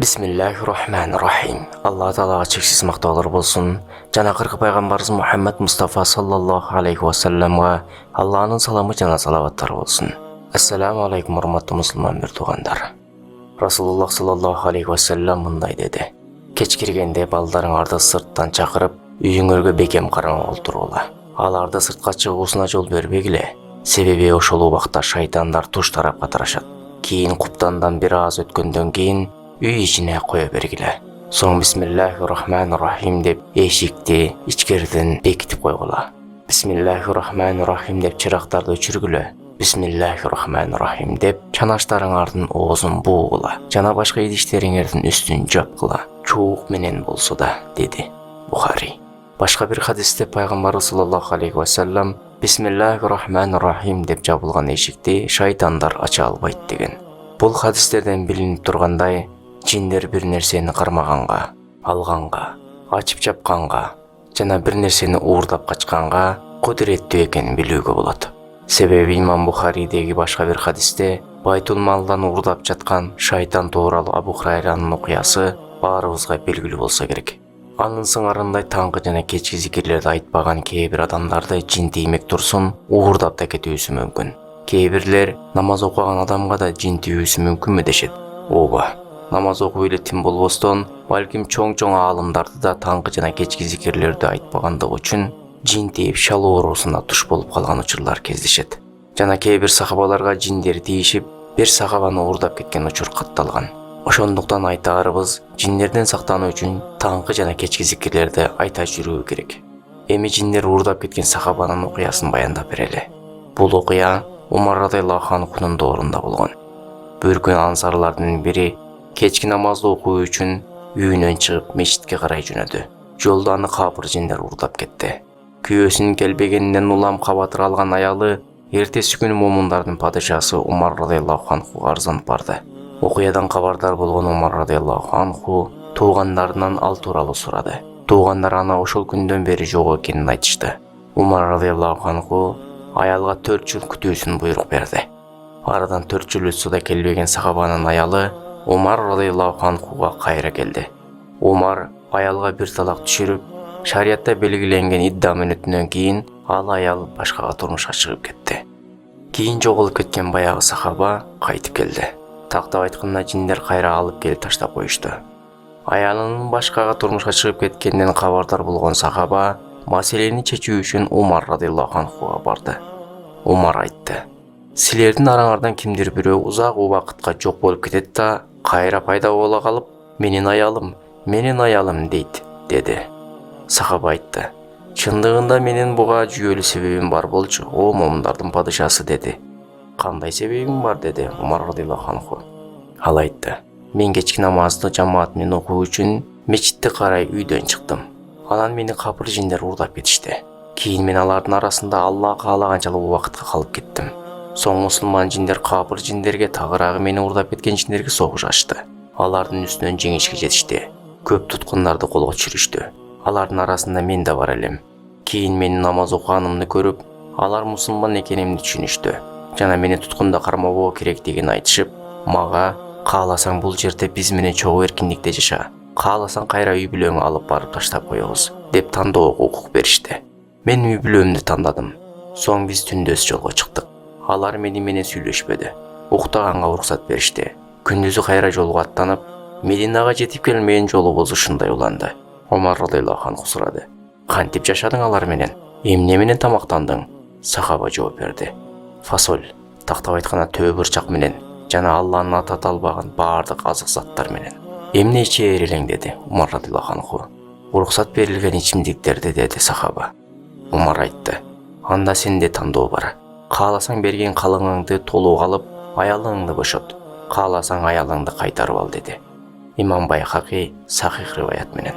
Бисмиллахир-рахманир-рахим. Алла Таалага чексиз мактаулар болсун. Жана кыркы пайгамбарыбыз Мухаммад Мустафа саллаллаху алейхи ва салламга Алланын саламы жана салаваттары болсун. Ассаламу алейкум урматтуу мусулман бир туугандар. Расулуллах саллаллаху алейхи ва саллам мындай деди: Кеч киргенде балдарыңарды сырттан чакырып, үйүңөргө бекем кармап олтургула. Аларды сыртка чыгуусуна жол бербегиле. Себеби ошол убакта шайтандар туш тарапка тарашат. Кийин куптандан бир аз өткөндөн кийин үй ичине кое бергиле. Соң бисмиллахир-рахманир-рахим деп эшикти ичкериден бекитип койгула. Бисмиллахир-рахманир-рахим деп чырактарды өчүргүлө. Бисмиллахир-рахманир-рахим деп чанаштарыңардын оозун буугула. Жана башка идиштериңердин үстүн жапкыла. Чуук менен болсо да, деди Бухари. Башка бир хадисте пайгамбар саллаллаху алейхи ва саллам Бисмиллахир-рахманир-рахим деп жабылган эшикти шайтандар ача албайт деген. Бул хадистерден билинип тургандай, жиндер бир нерсени кармаганга, алганга, ачып жапканга жана бир нерсени уурдап качканга кудуреттүү экенин билүүгө болот. Себеби имам Бухаридеги башка бир хадисте Байтул малдан уурдап жаткан шайтан тууралуу Абу Хурайранын окуясы баарыбызга белгилүү болсо керек. Анын сыңарындай таңкы жана кечки зикирлерди айтпаган кээ бир адамдарды жин тиймек турсун уурдап да кетүүсү мүмкүн. Кээ бирлер намаз окуган адамга да жин тийүүсү мүмкүнмү дешет. Ооба, намаз окуп эле тим болбостон, балким чоң аалымдарды да таңкы жана кечки зикирлерди айтпагандыгы үчүн жин тийип шал оорусуна туш болуп калган учурлар кездешет. Жана кээ бир сахабаларга жиндер тийишип, бир сахабаны уурдап кеткен учур катталган. Ошондуктан айтаарыбыз, жиндерден сактануу үчүн таңкы жана кечки зикирлерди айта жүрүү керек. Эми жиндер уурдап кеткен сахабанын окуясын баяндап берели. Бул окуя Умар радыйаллаху анхунун доорунда болгон. Бир күн ансарлардын бири кечки намазды окуу үчүн үйүнөн чыгып мечитке карай жөнөдү. Жолдо аны капыр жиндер уурдап кетти. Күйөөсүнүн келбегенинен улам кабатыр алган аялы эртеси күнү момундардын падышасы Умар радыйаллаху анхуга арызданып барды. Окуядан кабардар болгон Умар радыйаллаху анху туугандарынан ал тууралуу сурады. Туугандар аны ошол күндөн бери жок экенин айтышты. Умар радыйаллаху анху аялга 4 жыл күтүүсүн буйрук берди. Арадан 4 жыл өтсө да келбеген сахабанын аялы Умар радыйаллаху анхуга кайра келди. Умар аялга бир талак түшүрүп, шариятта белгиленген идда мүнөтүнөн кийин ал аял башкага турмушка чыгып кетти. Кийин жоголуп кеткен баягы сахаба кайтып келди. Тактап айтканда жиндер кайра алып келип таштап коюшту. Аялынын башкага турмушка чыгып кеткенинен кабардар болгон сахаба маселени чечүү үчүн Умар радыйаллаху анхуга барды. Умар айтты: Силердин араңардан кимдир бирөө узак убакытка жок болуп кетет да кайра пайда боло калып, менин аялым дейт, деди. Сахаба айтты: Чындыгында менин буга жүйөлүү себебим бар болчу, о момундардын падышасы, деди. Кандай себебим бар, деди Умар радыйаллаху анху. Ал айтты: Мен кечки намазды жамаат менен окуу үчүн мечитти карай үйдөн чыктым. Анан мени капыр жиндер уурдап кетишти. Кийин мен алардын арасында Алла каалаганчалык убакытка калып кеттим. Соң мусулман жиндер капыр жиндерге, тагыраагы мени уурдап кеткен жиндерге согуш ачты. Алардын үстүнөн жеңишке жетишти. Көп туткундарды колго түшүрүштү. Алардын арасында мен да бар элем. Кийин менин намаз окуганымды көрүп, алар мусулман экенимди түшүнүштү. Жана мени туткунда кармабоо керектигин айтышып, мага кааласаң бул жерде биз менен чогуу эркиндикте жаша, кааласаң кайра үй бүлөңө алып барып таштап коебуз деп тандоого укук беришти. Мен үй бүлөмдү тандадым. Соң биз түндөс жолго чыктык. Алар менен сүйлөшпөдү. Уктаганга уруксат беришти. Күндүзү кайра жолго аттанып, Мединага жетип келмеген жолубуз ушундай уланды. Умар радыйаллаху анху сурады: Кантип жашадың алар менен? Эмне менен тамактандың? Сахаба жооп берди: Фасоль, тактап айтканда төбө бурчак менен жана Алланын аты аталбаган баардык азык заттар менен. Эмне ичээр элең, деди Умар радыйаллаху анху. Уруксат берилген ичимдиктерди, деди сахаба. Умар айтты: Анда сенде тандоо бар. Кааласаң берген калыңыңды толук алып, аялыңды бошот. Кааласаң аялыңды кайтарып ал, деди. Имам Байхақи сахих риваят менен.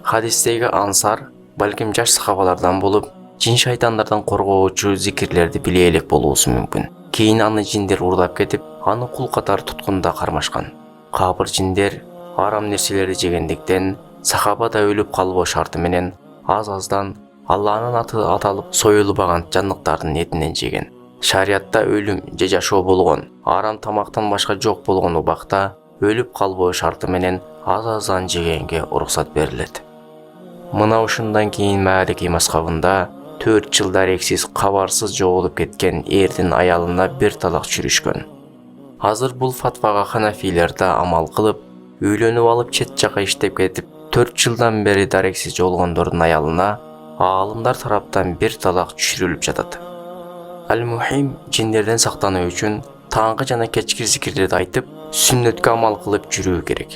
Хадистеги ансар балким жаш сахабалардан болуп, жин шайтандардан коргоочу зикирлерди биле элек болуусу мүмкүн. Кийин аны жиндер уурдап кетип, аны кул катары туткунда кармашкан. Капыр жиндер арам нерселерди жегендиктен сахаба да өлүп калбоо шарты менен аз-аздан Алланын аты аталып союлбаган жанныктардын этинен жеген. Шариятта өлүм же жашоо болгон, арам тамактан башка жок болгон убакта өлүп калбоо шарты менен аз-аздан жегенге уруксат берилет. Мына ушундан кийин Малики мазхабында 4 жыл дарексиз кабарсыз жоголуп кеткен эрдин аялына бир талак чүрүшкөн. Азыр бул фатвага ханафилер да амал кылып, үйлөнүп алып чет жака иштеп кетип 4 жылдан бери дарексиз жолгондордун аялына аалымдар тараптан бир талак чүрүлүп жатат. Ал-Мухим жиндерден сактануу үчүн таңкы жана кечки зикирлерди айтып, сүннөткө амал кылып жүрүү керек.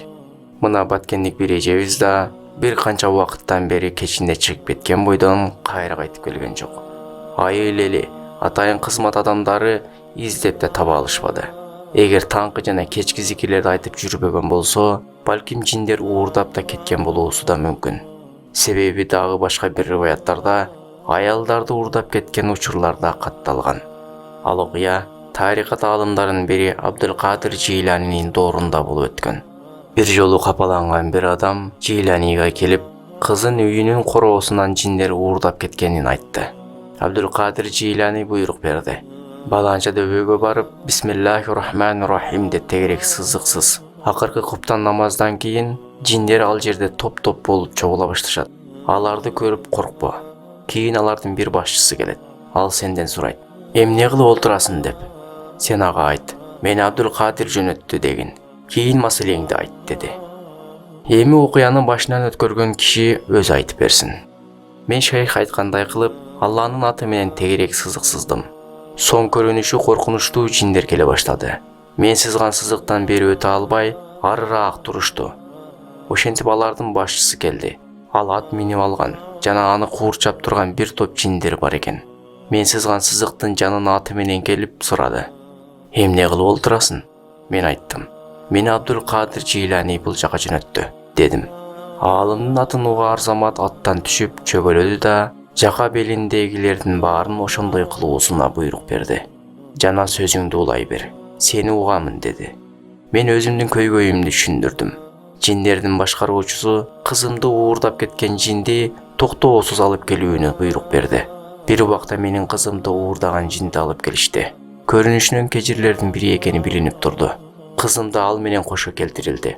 Мына баткендик бир эжебиз да бир канча убакыттан бери кечинде чыгып кеткен бойдон кайра кайтып келген жок. Айыл эли, атайын кызмат адамдары издеп да таба алышпады. Эгер таңкы жана кечки зикирлерди айтып жүрбөгөн болсо, балким жиндер уурдап да кеткен болуусу да мүмкүн. Себеби дагы башка бир риваяттарда аялдарды уурдап кеткен учурлар да катталган. Ал окуя тарикат аалымдарынын бири Абдул-Кадир Жейланинин доорунда болуп өткөн. Бир жолу капаланган бир адам Жейланига келип, кызын үйүнүн короосунан жиндер уурдап кеткенин айтты. Абдул-Кадир Жейлани буйрук берди. Баланча дөбөгө барып, Бисмиллахир-рахманир-рахим деп тегерек сызыксыз. Акыркы куптан намаздан кийин жиндер ал жерде топ-топ болуп чогула башташат. Аларды көрүп коркпо. Кийин алардын бир башчысы келет. Ал сенден сурайт: "Эмне кылып отурасың?" деп. "Сен ага айт, мени Абдул-Кадир жөнөттү" деген. "Кийин маселеңди айт" деди. Эми окуяны башынан өткөргөн киши өзү айтып берсин. Мен шейх айткандай кылып, Алланын аты менен тегерек сызык сыздым. Соң көрүнүшү коркунучтуу жиндер келе баштады. Мен сызган сызыктан бери өтө албай, арыраак турушту. Ошентип алардын башчысы келди. Ал ат минип алган жана аны куурчап турган бир топ жиндер бар экен. Мен сызган сызыктын жанын аты менен келип сурады. "Эмне кылып отурасың?" Мен айттым: "Мени Абдул-Кадир Жейлани бул жака жөнөттү" дедим. Аалымдын атын угаар замат аттан түшүп чөгөлөдү да жака белиндегилердин баарын ошондой кылуусуна буйрук берди. "Жана сөзүңдү улай бер, сени угамын" деди. Мен өзүмдүн көйгөйүмдү түшүндүрдүм. Жиндердин башкаруучусу кызымды уурдап кеткен жинди токтоосуз алып келүүнү буйрук берди. Бир убакта менин кызымды уурдаган жинди алып келишти. Көрүнүшүнөн кежирлердин бири экени билинип турду. Кызымды ал менен кошо келтирилди.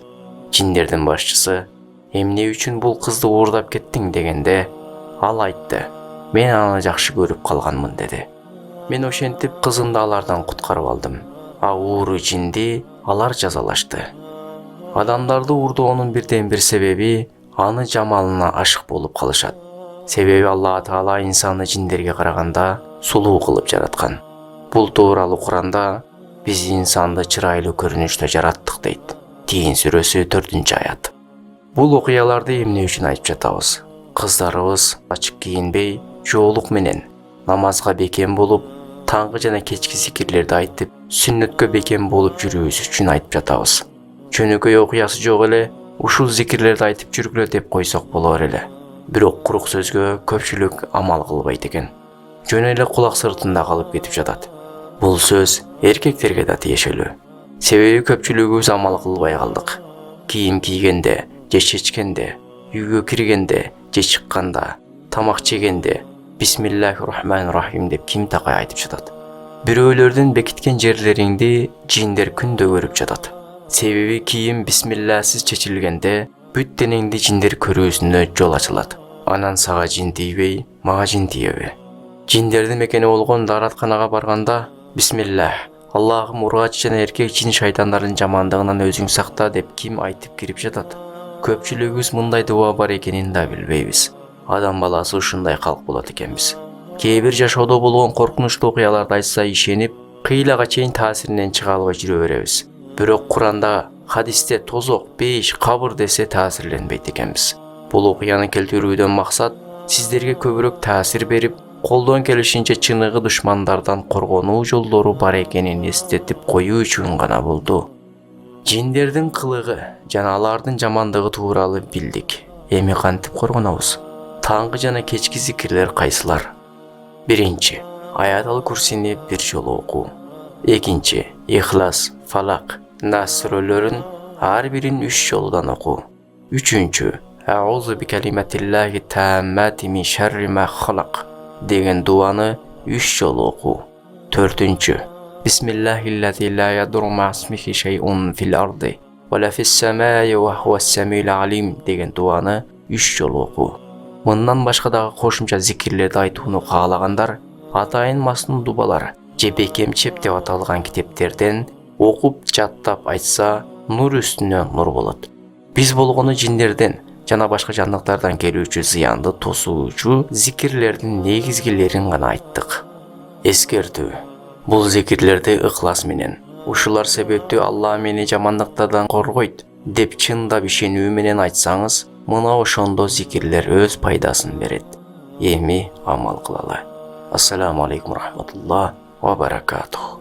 Жиндердин башчысы: "Эмне үчүн бул кызды уурдап кеттиң?" дегенде, ал айтты: "Мен аны жакшы көрүп калганмын" деди. Мен ошентип кызымды алардан куткарып алдым. А ууру жинди алар жазалашты. Адамдарды уурдоонун бирден бир себеби аны жамалына ашык болуп калышат. Себеби Алла Таала инсанды жиндерге караганда сулуу кылып жараткан. Бул тууралуу Куранда "Биз инсанды чырайлуу көрүнүштө жараттык" дейт. Тин сүрөсү 4-аят. Бул окуяларды эмне үчүн айтып жатабыз? Кыздарыбыз ачык кийинбей, жоолук менен намазга бекем болуп, таңкы жана кечки зикирлерди айтып, сүннөткө бекем болуп жүрүүбүз үчүн айтып жатабыз. Жөнөкөй окуясы жок эле ушул зикирлерди айтып жүргүлө деп койсок болор эле. Бирок курук сөзгө көпчүлүк амал кылбайт экен. Жөн эле кулак сыртында калып кетип жатат. Бул сөз эркектерге да тиешелүү. Себеби көпчүлүгүбүз амал кылбай калдык. Кийим кийгенде, же чечкенде, үйгө киргенде, же чыкканда, тамак жегенде Бисмиллахир-рахманир-рахим деп ким такай айтып жатат. Бирөөлөрдүн бекиткен жерлериңди жиндер күндө көрүп жатат. Себеби кийим бисмилласыз чечилгенде бүт денеңди жиндер көрүүсүнө жол ачылат. Анан сага жин тийбей, мага жин тийеби? Жиндердин мекени болгон дааратканага барганда бисмиллах, Аллахым ургач жана эркек жин шайтандардын жамандыгынан өзүң сакта деп ким айтып кирип жатат? Көпчүлүгүбүз мындай дуба бар экенин да билбейбиз. Адам баласы ушундай калк болот экенбиз. Кээ бир жашоодо болгон коркунучтуу окуяларды айтса ишенип, кыйлага чейин таасиринен чыга албай жүрө беребиз. Бирок Куранда, хадисте тозок, бейиш, кабыр десе таасирленбейт экенбиз. Бул окуяны келтирүүдөн максат сиздерге көбүрөөк таасир берип, колдон келишинче чыныгы душмандардан коргонуу жолдору бар экенин эстетип коюу үчүн гана болду. Жиндердин кылыгы жана алардын жамандыгы тууралуу билдик. Эми кантип коргонобуз? Таңкы жана кечки зикирлер кайсылар? 1. Аят-ал Курсини бир жолу окуу. 2. Ихлас, Фалак, Нас сүрөлөрүн ар бирин 3 жолудан окуу. 3. Аузу бикалиматиллахи тааммати мин шарри ма халак деген дуаны 3 жолу окуу. 4. Бисмиллахиллази ла ядуру ма исмихи шай'ун фил арди ва ла фис самаи ва хуас самил алим деген дуаны 3 жолу окуу. Мындан башка дагы кошумча зикирлерди айтууну каалагандар Атайын Маснун Дубалар же Бекемчеп деп аталган китептерден окуп жаттап айтса нур үстүнө нур болот. Биз болгону жиндерден жана башка жандыктардан келүүчү зыянды тосуучу зикирлердин негизгилерин гана айттык. Эскертүү: бул зикирлерди ыхлас менен, ушулар себептүү Алла мени жамандыктардан коргойт деп чындап ишенүү менен айтсаңыз, мына ошондо зикирлер өз пайдасын берет. Эми амал кылалы. Ассаламу алейкум рахматуллах ва баракатух.